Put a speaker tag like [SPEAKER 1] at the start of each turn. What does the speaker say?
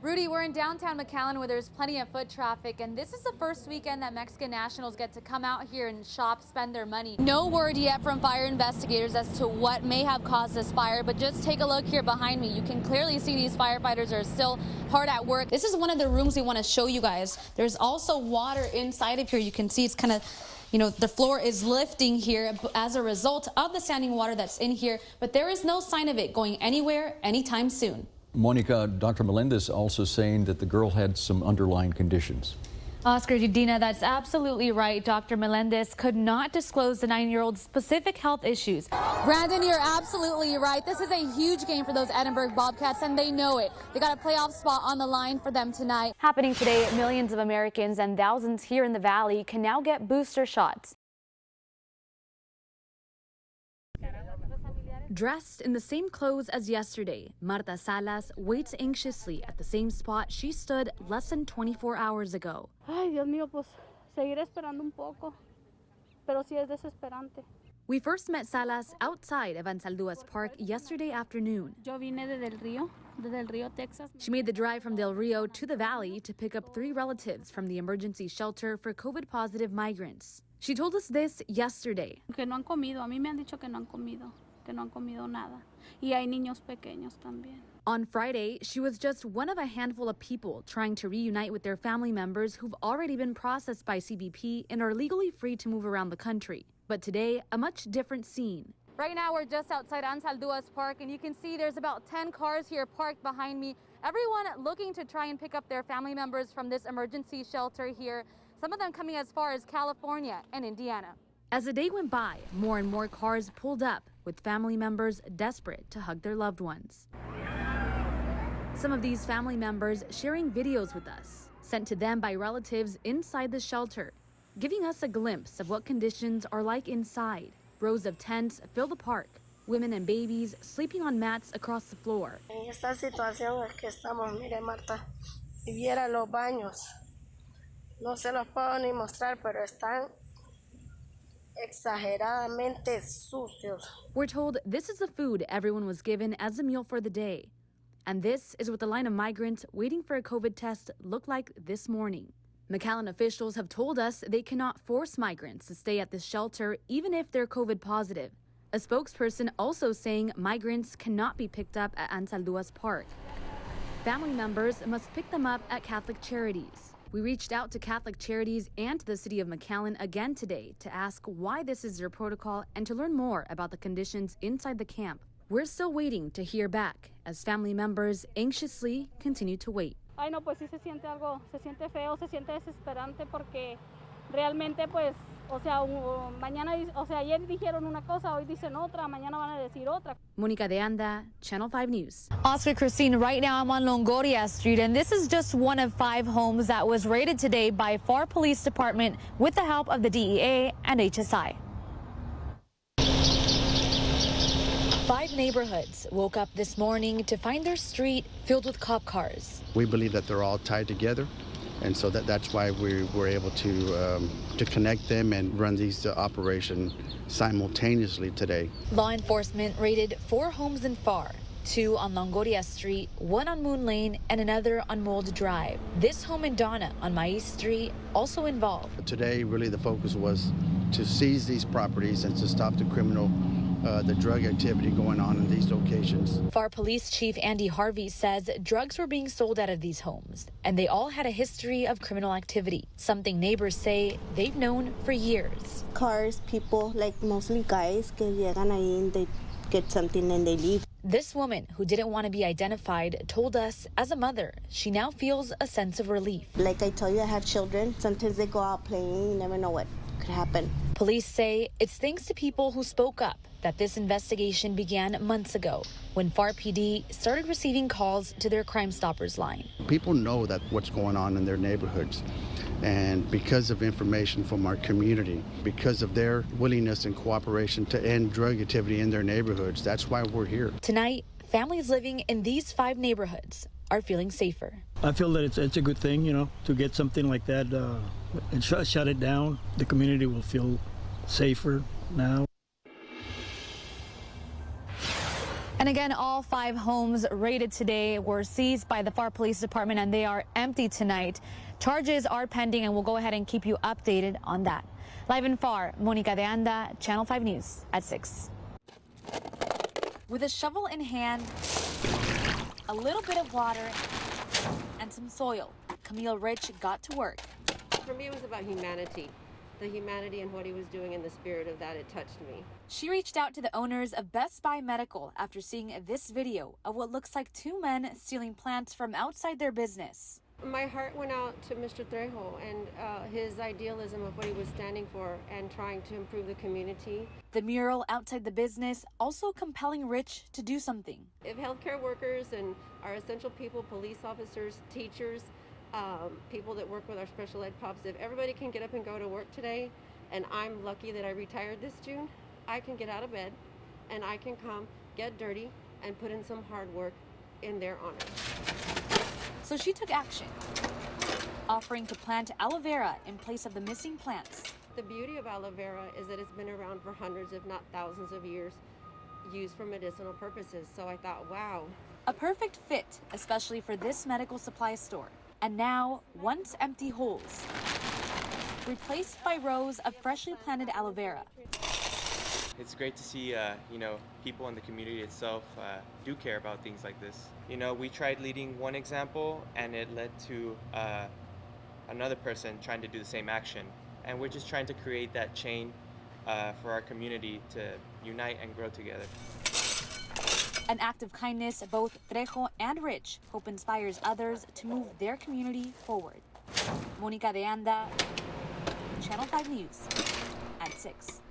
[SPEAKER 1] Rudy, we're in downtown McAllen where there's plenty of foot traffic, and this is the first weekend that Mexican nationals get to come out here and shop, spend their money. No word yet from fire investigators as to what may have caused this fire, but just take a look here behind me. You can clearly see these firefighters are still hard at work. This is one of the rooms we want to show you guys. There's also water inside of here. You can see it's kind of, the floor is lifting here as a result of the standing water that's in here, but there is no sign of it going anywhere anytime soon.
[SPEAKER 2] Monica, Dr. Melendez also saying that the girl had some underlying conditions.
[SPEAKER 1] Oscar, Dina, that's absolutely right. Dr. Melendez could not disclose the 9-year-old's specific health issues. Brandon, you're absolutely right. This is a huge game for those Edinburgh Bobcats, and they know it. They got a playoff spot on the line for them tonight. Happening today, millions of Americans and thousands here in the Valley can now get booster shots. Dressed in the same clothes as yesterday, Marta Salas waits anxiously at the same spot she stood less than 24 hours ago.
[SPEAKER 3] Ay, Dios mío, pues seguir esperando un poco, pero sí es desesperante.
[SPEAKER 1] We first met Salas outside of Ansalduas Park yesterday afternoon.
[SPEAKER 3] Yo vine desde el Río, Texas.
[SPEAKER 1] She made the drive from Del Rio to the Valley to pick up 3 relatives from the emergency shelter for COVID-positive migrants. She told us this yesterday.
[SPEAKER 3] Que no han comido, a mí me han dicho que no han comido. Que no han comido nada. Y hay niños pequeños también.
[SPEAKER 1] On Friday, she was just one of a handful of people trying to reunite with their family members who've already been processed by CBP and are legally free to move around the country. But today, a much different scene. Right now, we're just outside Ansalduas Park, and you can see there's about 10 cars here parked behind me. Everyone looking to try and pick up their family members from this emergency shelter here. Some of them coming as far as California and Indiana. As the day went by, more and more cars pulled up with family members desperate to hug their loved ones. Some of these family members sharing videos with us, sent to them by relatives inside the shelter, giving us a glimpse of what conditions are like inside. Rows of tents fill the park, women and babies sleeping on mats across the floor.
[SPEAKER 4] En esta situación es que estamos, mire Marta, si viera los baños, no se los puedo ni mostrar, pero están exageradamente sucios.
[SPEAKER 1] We're told this is the food everyone was given as a meal for the day. And this is what the line of migrants waiting for a COVID test looked like this morning. McAllen officials have told us they cannot force migrants to stay at this shelter even if they're COVID positive. A spokesperson also saying migrants cannot be picked up at Ansalduas Park. Family members must pick them up at Catholic Charities. We reached out to Catholic Charities and to the city of McAllen again today to ask why this is their protocol and to learn more about the conditions inside the camp. We're still waiting to hear back as family members anxiously continue to wait.
[SPEAKER 3] Ay, no, pues sí se siente algo, se siente feo, se siente desesperante porque realmente, pues, o sea, mañana, o sea, ayer dijeron una cosa, hoy dicen otra, mañana van a decir otra.
[SPEAKER 1] Monica de Anda, Channel 5 News. Oscar, Christine, right now I'm on Longoria Street, and this is just one of 5 homes that was raided today by FAR Police Department with the help of the DEA and HSI. 5 neighborhoods woke up this morning to find their street filled with cop cars.
[SPEAKER 5] We believe that they're all tied together, and so that's why we were able to connect them and run these operations simultaneously today.
[SPEAKER 1] Law enforcement raided 4 homes in FAR, 2 on Longoria Street, 1 on Moon Lane, and another on Mold Drive. This home in Donna on Mais Street also involved.
[SPEAKER 5] Today, really the focus was to seize these properties and to stop the drug activity going on in these locations.
[SPEAKER 1] FAR Police Chief Andy Harvey says drugs were being sold out of these homes, and they all had a history of criminal activity, something neighbors say they've known for years.
[SPEAKER 4] Cars, people, like mostly guys, que llegan ahí and they get something and they leave.
[SPEAKER 1] This woman, who didn't want to be identified, told us as a mother, she now feels a sense of relief.
[SPEAKER 4] Like I told you, I have children. Sometimes they go out playing, you never know what could happen.
[SPEAKER 1] Police say it's thanks to people who spoke up that this investigation began months ago when FAR PD started receiving calls to their Crime Stoppers line.
[SPEAKER 5] People know that what's going on in their neighborhoods, and because of information from our community, because of their willingness and cooperation to end drug activity in their neighborhoods, that's why we're here.
[SPEAKER 1] Tonight, families living in these 5 neighborhoods are feeling safer.
[SPEAKER 6] I feel that it's a good thing, to get something like that and shut it down. The community will feel safer now.
[SPEAKER 1] And again, all 5 homes raided today were seized by the FAR Police Department, and they are empty tonight. Charges are pending, and we'll go ahead and keep you updated on that. Live in FAR, Monica de Anda, Channel 5 News at 6. With a shovel in hand, a little bit of water, and some soil, Camille Rich got to work.
[SPEAKER 7] For me, it was about humanity. The humanity and what he was doing, in the spirit of that, it touched me.
[SPEAKER 1] She reached out to the owners of Best Buy Medical after seeing this video of what looks like 2 men stealing plants from outside their business.
[SPEAKER 7] My heart went out to Mr. Trejo and his idealism of what he was standing for and trying to improve the community.
[SPEAKER 1] The mural outside the business also compelling Rich to do something.
[SPEAKER 7] If healthcare workers and our essential people, police officers, teachers, people that work with our special ed pops, if everybody can get up and go to work today, and I'm lucky that I retired this June, I can get out of bed and I can come, get dirty, and put in some hard work in their honor.
[SPEAKER 1] So she took action, offering to plant aloe vera in place of the missing plants.
[SPEAKER 7] The beauty of aloe vera is that it's been around for hundreds, if not thousands of years, used for medicinal purposes. So I thought, wow.
[SPEAKER 1] A perfect fit, especially for this medical supply store. And now, once empty holes, replaced by rows of freshly planted aloe vera.
[SPEAKER 8] It's great to see, people in the community itself do care about things like this. We tried leading one example, and it led to another person trying to do the same action. And we're just trying to create that chain for our community to unite and grow together.
[SPEAKER 1] An act of kindness both Trejo and Rich hope inspires others to move their community forward. Monica de Anda, Channel 5 News at 6.